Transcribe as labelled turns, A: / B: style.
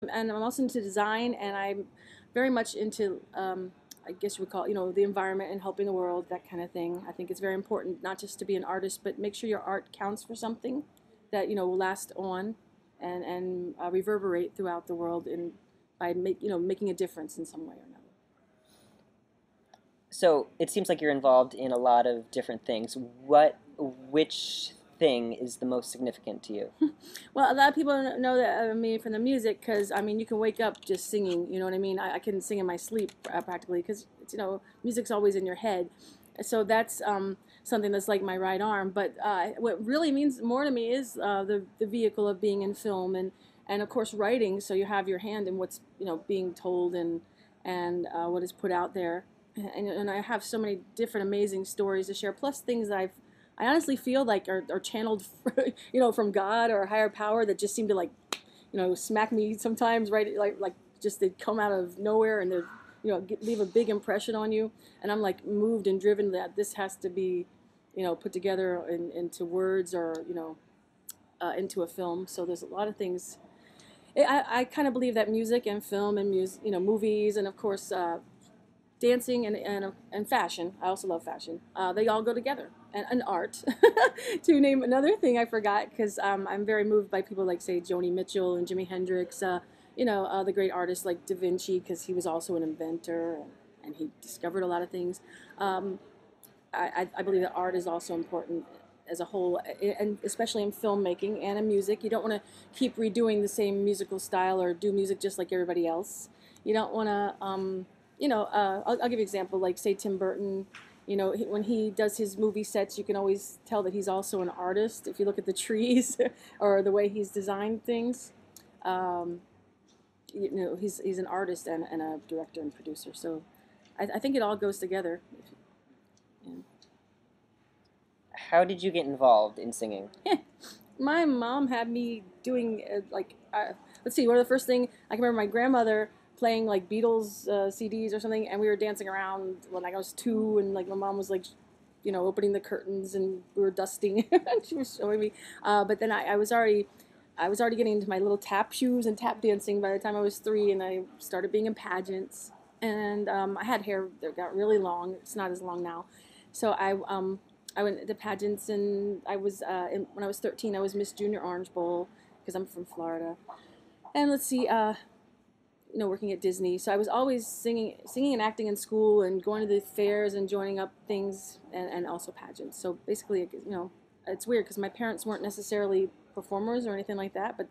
A: And I'm also into design, and I'm very much into, I guess you would call it, the environment and helping the world, that kind of thing. I think it's very important not just to be an artist, but make sure your art counts for something that will last on and reverberate throughout the world, and by making a difference in some way or another.
B: So it seems like you're involved in a lot of different things. Which thing is the most significant to you?
A: Well, a lot of people know that me from the music, because I mean, you can wake up just singing. You know what I mean? I can sing in my sleep practically, because music's always in your head. So that's something that's like my right arm. But what really means more to me is the vehicle of being in film, and of course writing. So you have your hand in what's being told, and what is put out there. And I have so many different amazing stories to share, plus things that I honestly feel like are channeled, from God or a higher power, that just seem to, like, smack me sometimes, right? Like just they come out of nowhere, and they're, leave a big impression on you. And I'm like moved and driven that this has to be, put together into words, or, into a film. So there's a lot of things. I kind of believe that music and film and music, movies, and of course dancing and fashion. I also love fashion. They all go together, and art. To name another thing I forgot, because I'm very moved by people like, say, Joni Mitchell and Jimi Hendrix. The great artists like Da Vinci, because he was also an inventor, and he discovered a lot of things. Um, I believe that art is also important as a whole, and especially in filmmaking and in music. You don't want to keep redoing the same musical style, or do music just like everybody else. You don't want to, I'll give you an example, like, say, Tim Burton. When he does his movie sets, you can always tell that he's also an artist if you look at the trees or the way he's designed things. Um, he's an artist and a director and producer. So I think it all goes together. Yeah.
B: How did you get involved in singing?
A: My mom had me doing, let's see, one of the first thing I can remember, my grandmother playing like Beatles CDs or something, and we were dancing around when, like, I was 2, and like my mom was like, opening the curtains, and we were dusting. She was showing me, but then I was already getting into my little tap shoes and tap dancing by the time I was 3, and I started being in pageants. And I had hair that got really long. It's not as long now. So I went to pageants, and when I was 13, I was Miss Junior Orange Bowl, because I'm from Florida. And let's see, working at Disney. So I was always singing and acting in school, and going to the fairs and joining up things, and also pageants. So basically, it's weird because my parents weren't necessarily performers or anything like that, but